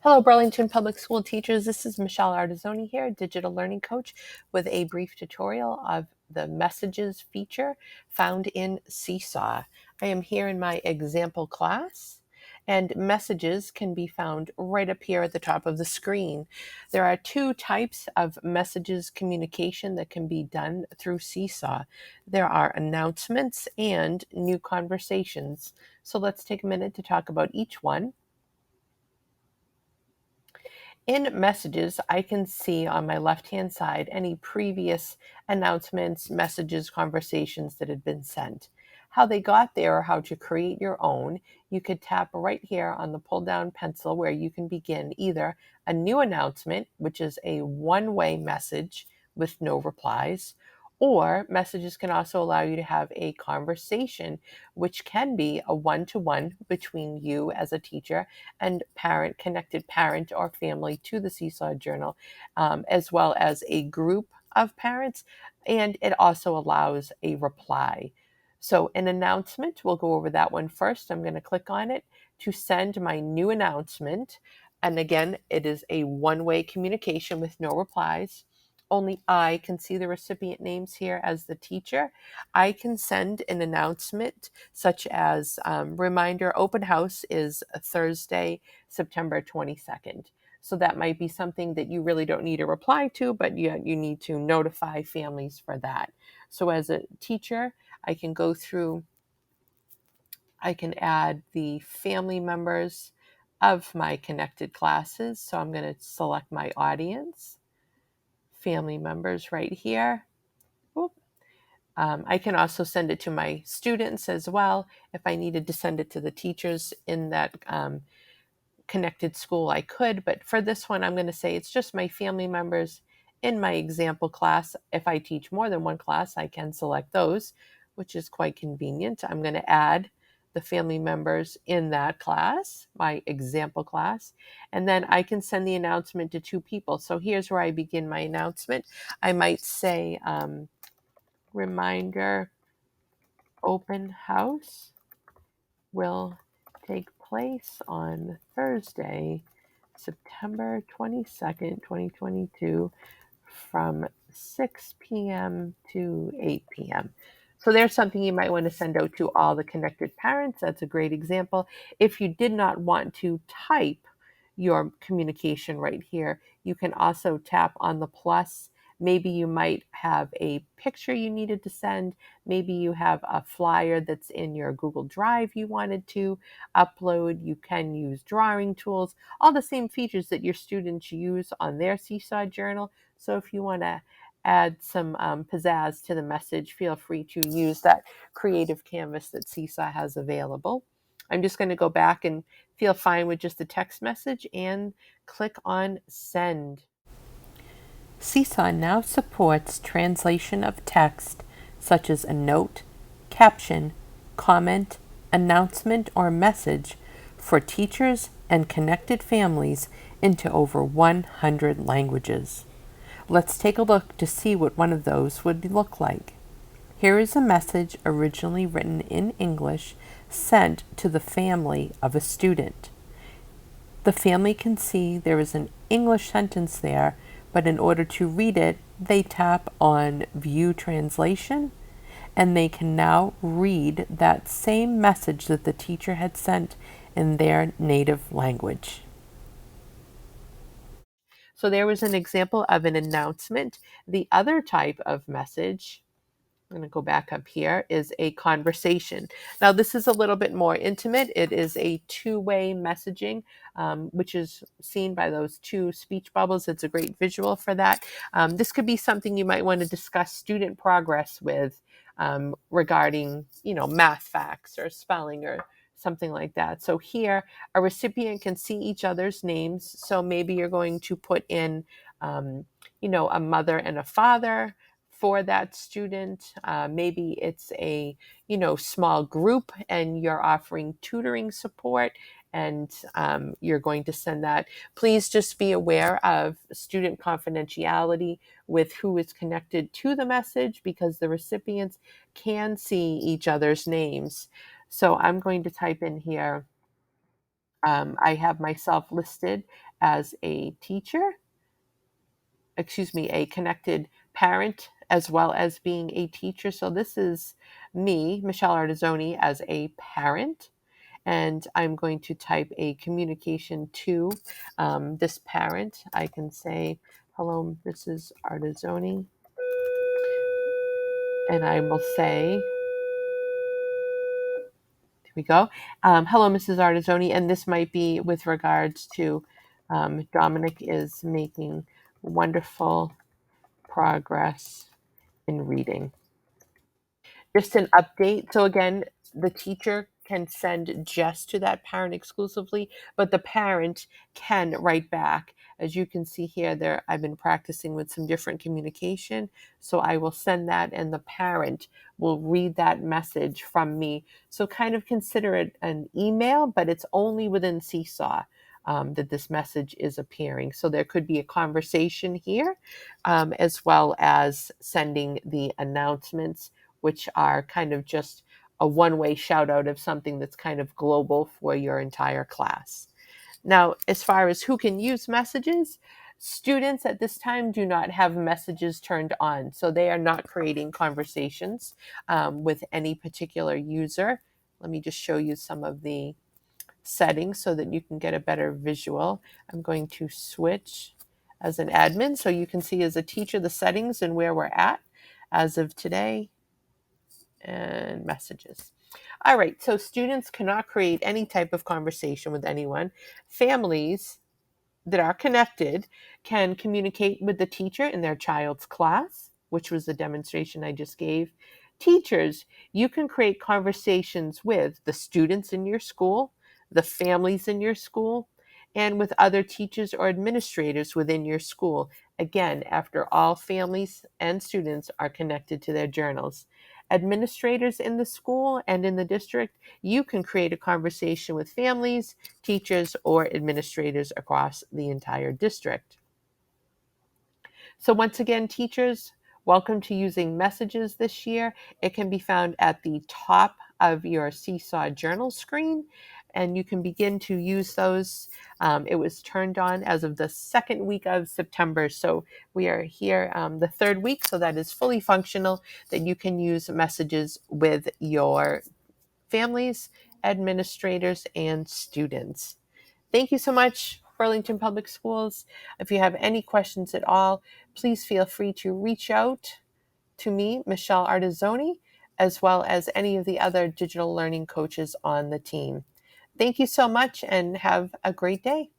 Hello, Burlington Public School teachers. This is Michelle Artizzoni here, digital learning coach, with a brief tutorial of the messages feature found in Seesaw. I am here in my example class, and messages can be found right up here at the top of the screen. There are two types of messages communication that can be done through Seesaw. There are announcements and new conversations. So let's take a minute to talk about each one. In messages, I can see on my left-hand side any previous announcements, messages, conversations that had been sent. How they got there or how to create your own, you could tap right here on the pull-down pencil where you can begin either a new announcement, which is a one-way message with no replies, or messages can also allow you to have a conversation, which can be a one-to-one between you as a teacher and connected parent or family to the Seesaw Journal, as well as a group of parents. And it also allows a reply. So an announcement, we'll go over that one first. I'm going to click on it to send my new announcement. And again, it is a one-way communication with no replies. Only I can see the recipient names here as the teacher. I can send an announcement such as reminder open house is Thursday, September 22nd. So that might be something that you really don't need a reply to, but you need to notify families for that. So as a teacher, I can go through, I can add the family members of my connected classes. So I'm going to select my audience, family members right here. I can also send it to my students as well. If I needed to send it to the teachers in that connected school, I could. But for this one, I'm going to say it's just my family members in my example class. If I teach more than one class, I can select those, which is quite convenient. I'm going to add the family members in that class, my example class, and then I can send the announcement to two people. So here's where I begin my announcement. I might say, reminder open house will take place on Thursday, September 22nd, 2022, from 6 p.m. to 8 p.m. So there's something you might want to send out to all the connected parents. That's a great example. If you did not want to type your communication right here, you can also tap on the plus. Maybe you might have a picture you needed to send. Maybe you have a flyer that's in your Google Drive you wanted to upload. You can use drawing tools, all the same features that your students use on their Seesaw journal. So if you want to add some pizzazz to the message, feel free to use that creative canvas that Seesaw has available. I'm just going to go back and feel fine with just the text message and click on send. Seesaw now supports translation of text such as a note, caption, comment, announcement, or message for teachers and connected families into over 100 languages. Let's take a look to see what one of those would look like. Here is a message originally written in English sent to the family of a student. The family can see there is an English sentence there, but in order to read it, they tap on View Translation, and they can now read that same message that the teacher had sent in their native language. So there was an example of an announcement. The other type of message, I'm going to go back up here, is a conversation. Now, this is a little bit more intimate. It is a two-way messaging, which is seen by those two speech bubbles. It's a great visual for that. This could be something you might want to discuss student progress with regarding, math facts or spelling or something like that. So here, a recipient can see each other's names. So maybe you're going to put in, a mother and a father for that student. Maybe it's a small group and you're offering tutoring support, and you're going to send that. Please just be aware of student confidentiality with who is connected to the message, because the recipients can see each other's names. So I'm going to type in here, I have myself listed as a a connected parent, as well as being a teacher. So this is me, Michelle Artizzoni, as a parent. And I'm going to type a communication to this parent. I can say, hello, Mrs. Artizzoni. And I will say, here we go. Hello, Mrs. Artizzoni. And this might be with regards to Dominic is making wonderful progress in reading. Just an update. So again, the teacher can send just to that parent exclusively, but the parent can write back. As you can see here, there I've been practicing with some different communication. So I will send that and the parent will read that message from me. So kind of consider it an email, but it's only within Seesaw. That this message is appearing. So there could be a conversation here, as well as sending the announcements, which are kind of just a one-way shout out of something that's kind of global for your entire class. Now, as far as who can use messages, students at this time do not have messages turned on. So they are not creating conversations with any particular user. Let me just show you some of the settings so that you can get a better visual. I'm going to switch as an admin so you can see as a teacher the settings and where we're at as of today, and messages. All right, so students cannot create any type of conversation with anyone. Families that are connected can communicate with the teacher in their child's class, which was the demonstration I just gave. Teachers, you can create conversations with the students in your school, the families in your school, and with other teachers or administrators within your school. Again, after all families and students are connected to their journals. Administrators in the school and in the district, you can create a conversation with families, teachers, or administrators across the entire district. So once again, teachers, welcome to using messages this year. It can be found at the top of your Seesaw journal screen, and you can begin to use those. It was turned on as of the second week of September. So we are here the third week, so that is fully functional, that you can use messages with your families, administrators, and students. Thank you so much, Burlington Public Schools. If you have any questions at all, please feel free to reach out to me, Michelle Artizzoni, as well as any of the other digital learning coaches on the team. Thank you so much and have a great day.